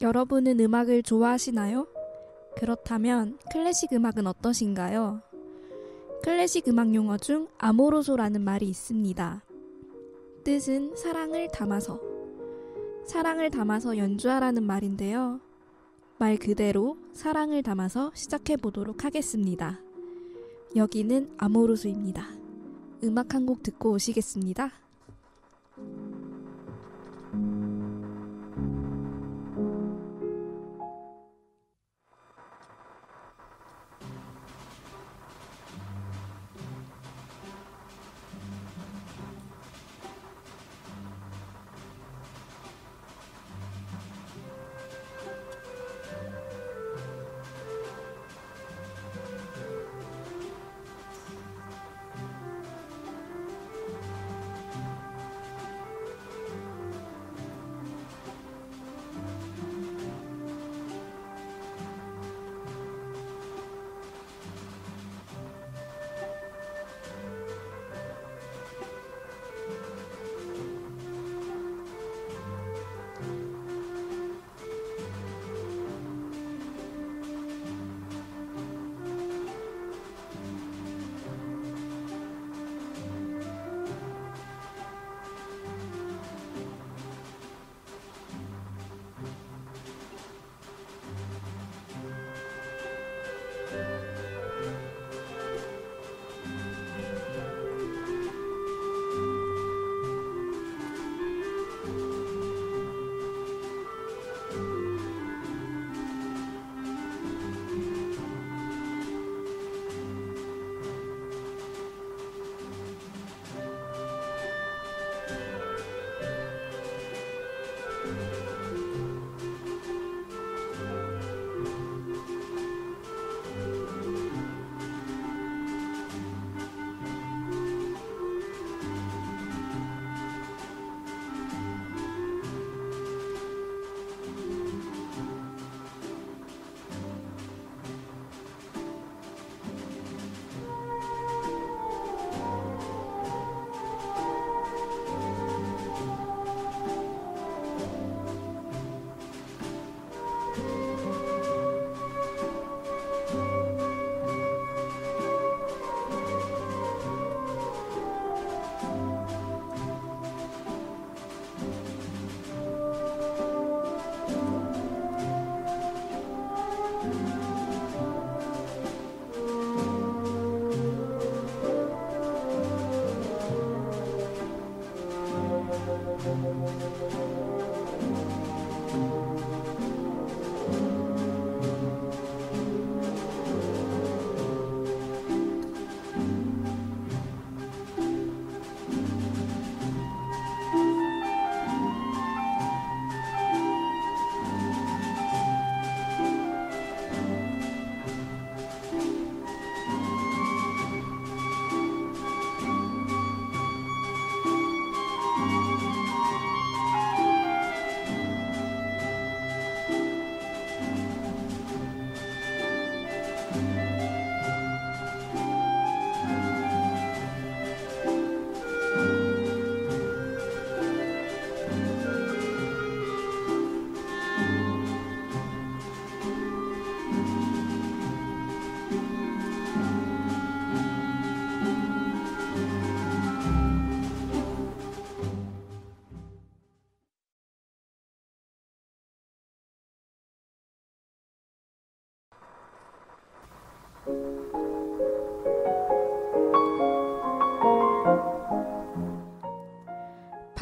여러분은 음악을 좋아하시나요? 그렇다면 클래식 음악은 어떠신가요? 클래식 음악 용어 중 아모로소라는 말이 있습니다. 뜻은 사랑을 담아서 연주하라는 말인데요. 말 그대로 사랑을 담아서 시작해 보도록 하겠습니다. 여기는 아모로소입니다. 음악 한 곡 듣고 오시겠습니다.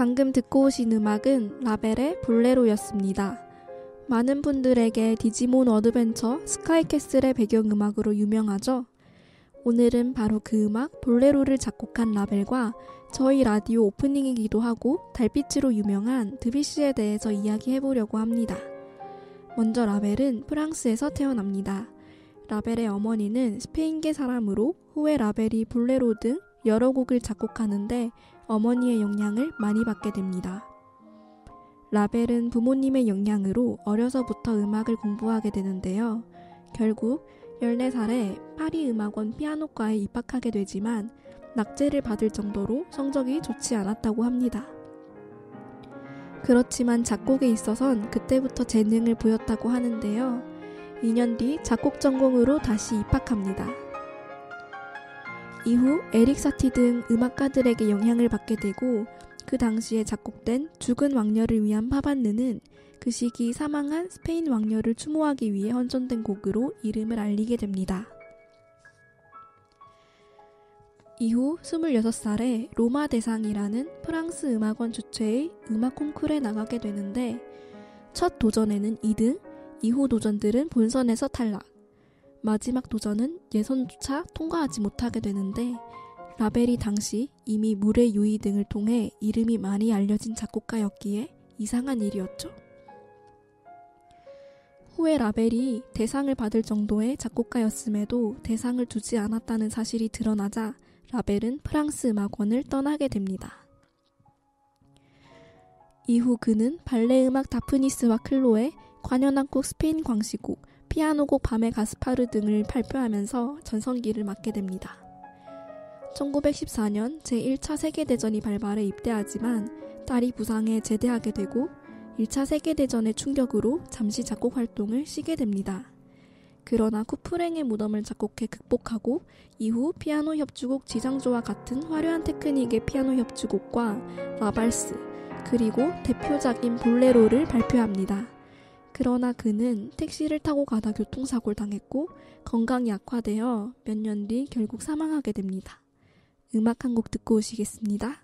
방금 듣고 오신 음악은 라벨의 볼레로였습니다. 많은 분들에게 디지몬 어드벤처 스카이캐슬의 배경음악으로 유명하죠. 오늘은 바로 그 음악 볼레로를 작곡한 라벨과 저희 라디오 오프닝이기도 하고 달빛으로 유명한 드뷔시에 대해서 이야기해보려고 합니다. 먼저 라벨은 프랑스에서 태어납니다. 라벨의 어머니는 스페인계 사람으로 후에 라벨이 볼레로 등 여러 곡을 작곡하는데 어머니의 영향을 많이 받게 됩니다. 라벨은 부모님의 영향으로 어려서부터 음악을 공부하게 되는데요. 결국 14살에 파리 음악원 피아노과에 입학하게 되지만 낙제를 받을 정도로 성적이 좋지 않았다고 합니다. 그렇지만 작곡에 있어선 그때부터 재능을 보였다고 하는데요. 2년 뒤 작곡 전공으로 다시 입학합니다. 이후 에릭 사티 등 음악가들에게 영향을 받게 되고 그 당시에 작곡된 죽은 왕녀를 위한 파반느는 그 시기 사망한 스페인 왕녀를 추모하기 위해 헌정된 곡으로 이름을 알리게 됩니다. 이후 26살에 로마 대상이라는 프랑스 음악원 주최의 음악 콩쿠르에 나가게 되는데 첫 도전에는 2등, 이후 도전들은 본선에서 탈락. 마지막 도전은 예선조차 통과하지 못하게 되는데 라벨이 당시 이미 물의 유의 등을 통해 이름이 많이 알려진 작곡가였기에 이상한 일이었죠. 후에 라벨이 대상을 받을 정도의 작곡가였음에도 대상을 주지 않았다는 사실이 드러나자 라벨은 프랑스 음악원을 떠나게 됩니다. 이후 그는 발레 음악 다프니스와 클로에, 관현악곡 스페인 광시곡, 피아노곡 밤의 가스파르 등을 발표하면서 전성기를 맞게 됩니다. 1914년 제1차 세계대전이 발발해 입대하지만 딸이 부상해 제대하게 되고 1차 세계대전의 충격으로 잠시 작곡 활동을 쉬게 됩니다. 그러나 쿠프랭의 무덤을 작곡해 극복하고 이후 피아노 협주곡 지상조와 같은 화려한 테크닉의 피아노 협주곡과 라발스 그리고 대표작인 볼레로를 발표합니다. 그러나 그는 택시를 타고 가다 교통사고를 당했고 건강이 악화되어 몇 년 뒤 결국 사망하게 됩니다. 음악 한 곡 듣고 오시겠습니다.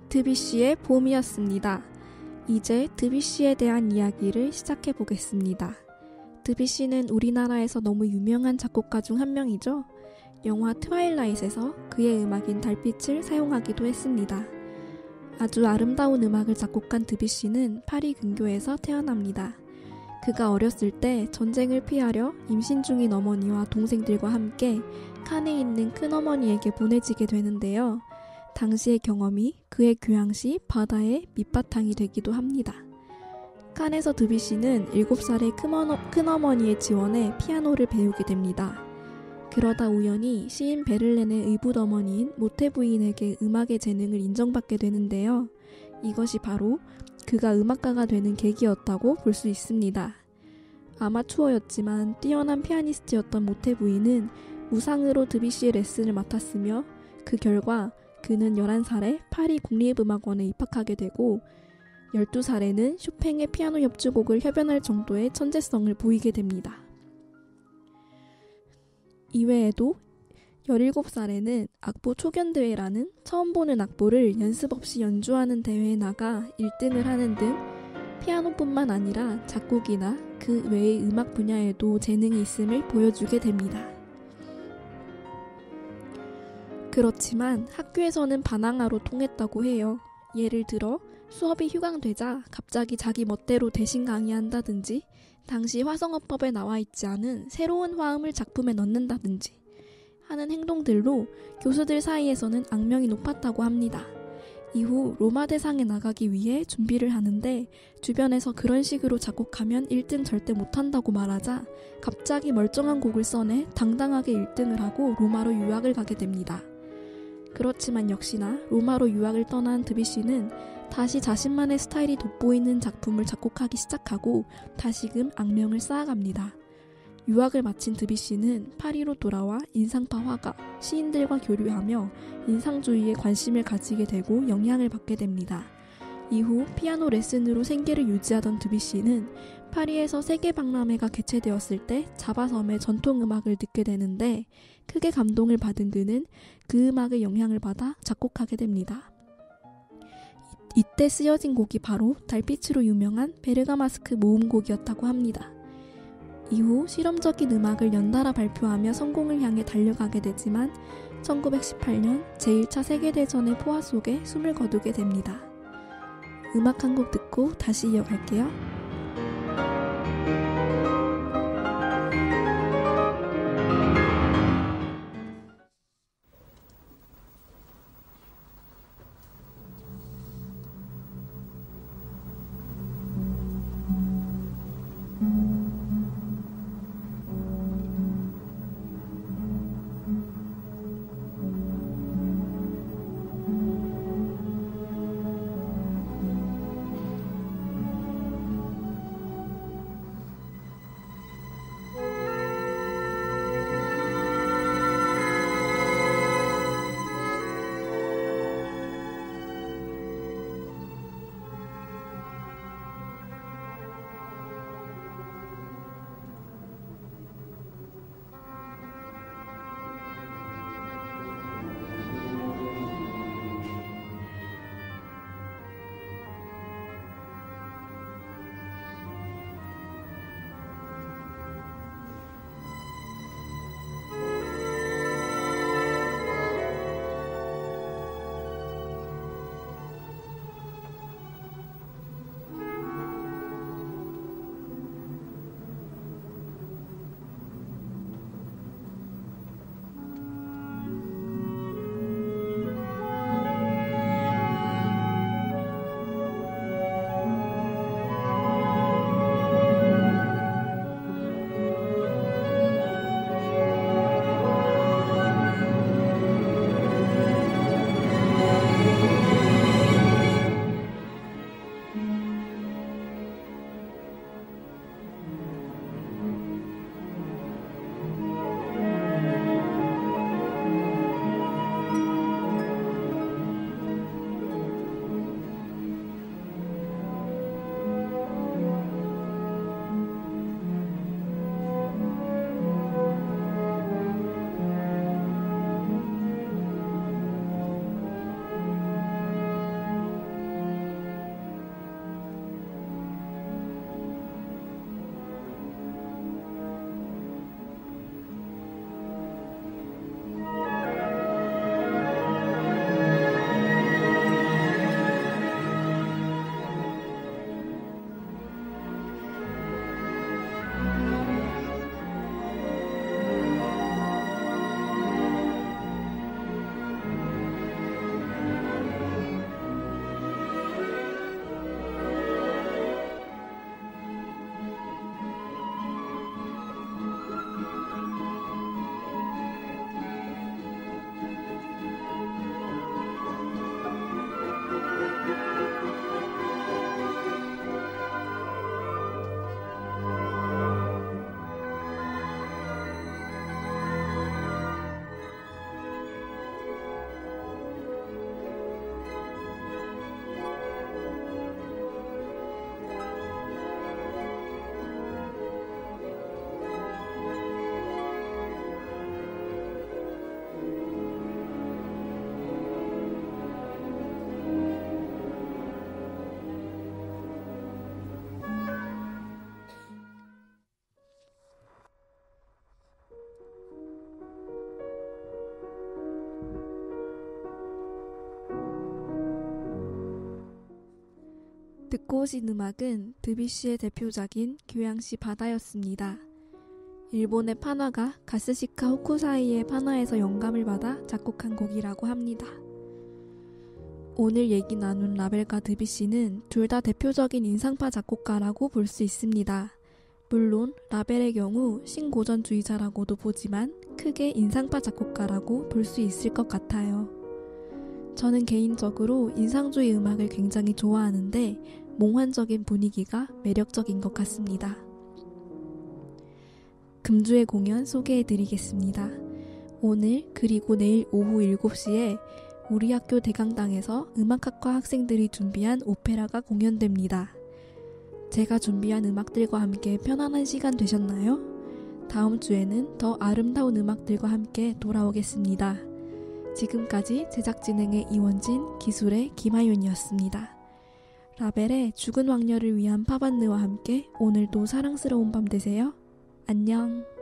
드뷔시의 봄이었습니다. 이제 드뷔시에 대한 이야기를 시작해 보겠습니다. 드뷔시는 우리나라에서 너무 유명한 작곡가 중 한 명이죠. 영화 트와일라잇에서 그의 음악인 달빛을 사용하기도 했습니다. 아주 아름다운 음악을 작곡한 드뷔시는 파리 근교에서 태어납니다. 그가 어렸을 때 전쟁을 피하려 임신 중인 어머니와 동생들과 함께 칸에 있는 큰어머니에게 보내지게 되는데요. 당시의 경험이 그의 교양시 바다의 밑바탕이 되기도 합니다. 칸에서 드뷔시는 7살의 큰어머니의 지원에 피아노를 배우게 됩니다. 그러다 우연히 시인 베를렌의 의붓어머니인 모테 부인에게 음악의 재능을 인정받게 되는데요. 이것이 바로 그가 음악가가 되는 계기였다고 볼 수 있습니다. 아마추어였지만 뛰어난 피아니스트였던 모테 부인은 무상으로 드뷔시의 레슨을 맡았으며 그 결과 그는 11살에 파리 국립음악원에 입학하게 되고 12살에는 쇼팽의 피아노 협주곡을 협연할 정도의 천재성을 보이게 됩니다. 이외에도 17살에는 악보 초견대회라는 처음 보는 악보를 연습 없이 연주하는 대회에 나가 1등을 하는 등 피아노뿐만 아니라 작곡이나 그 외의 음악 분야에도 재능이 있음을 보여주게 됩니다. 그렇지만 학교에서는 반항아로 통했다고 해요. 예를 들어 수업이 휴강되자 갑자기 자기 멋대로 대신 강의한다든지 당시 화성어법에 나와 있지 않은 새로운 화음을 작품에 넣는다든지 하는 행동들로 교수들 사이에서는 악명이 높았다고 합니다. 이후 로마 대상에 나가기 위해 준비를 하는데 주변에서 그런 식으로 작곡하면 1등 절대 못한다고 말하자 갑자기 멀쩡한 곡을 써내 당당하게 1등을 하고 로마로 유학을 가게 됩니다. 그렇지만 역시나 로마로 유학을 떠난 드뷔시는 다시 자신만의 스타일이 돋보이는 작품을 작곡하기 시작하고 다시금 악명을 쌓아갑니다. 유학을 마친 드뷔시는 파리로 돌아와 인상파 화가, 시인들과 교류하며 인상주의에 관심을 가지게 되고 영향을 받게 됩니다. 이후 피아노 레슨으로 생계를 유지하던 드뷔시는 파리에서 세계박람회가 개최되었을 때 자바섬의 전통음악을 듣게 되는데 크게 감동을 받은 그는 그 음악의 영향을 받아 작곡하게 됩니다. 이때 쓰여진 곡이 바로 달빛으로 유명한 베르가마스크 모음곡이었다고 합니다. 이후 실험적인 음악을 연달아 발표하며 성공을 향해 달려가게 되지만 1918년 제1차 세계대전의 포화 속에 숨을 거두게 됩니다. 음악 한 곡 듣고 다시 이어갈게요. 듣고 오신 음악은 드뷔시의 대표작인 교양시 바다였습니다. 일본의 판화가 가스시카 호쿠사이의 판화에서 영감을 받아 작곡한 곡이라고 합니다. 오늘 얘기 나눈 라벨과 드뷔시는 둘 다 대표적인 인상파 작곡가라고 볼 수 있습니다. 물론 라벨의 경우 신고전주의자라고도 보지만 크게 인상파 작곡가라고 볼 수 있을 것 같아요. 저는 개인적으로 인상주의 음악을 굉장히 좋아하는데 몽환적인 분위기가 매력적인 것 같습니다. 금주의 공연 소개해드리겠습니다. 오늘 그리고 내일 오후 7시에 우리 학교 대강당에서 음악학과 학생들이 준비한 오페라가 공연됩니다. 제가 준비한 음악들과 함께 편안한 시간 되셨나요? 다음 주에는 더 아름다운 음악들과 함께 돌아오겠습니다. 지금까지 제작 진행의 이원진, 기술의 김하윤이었습니다. 라벨의 죽은 왕녀를 위한 파반느와 함께 오늘도 사랑스러운 밤 되세요. 안녕.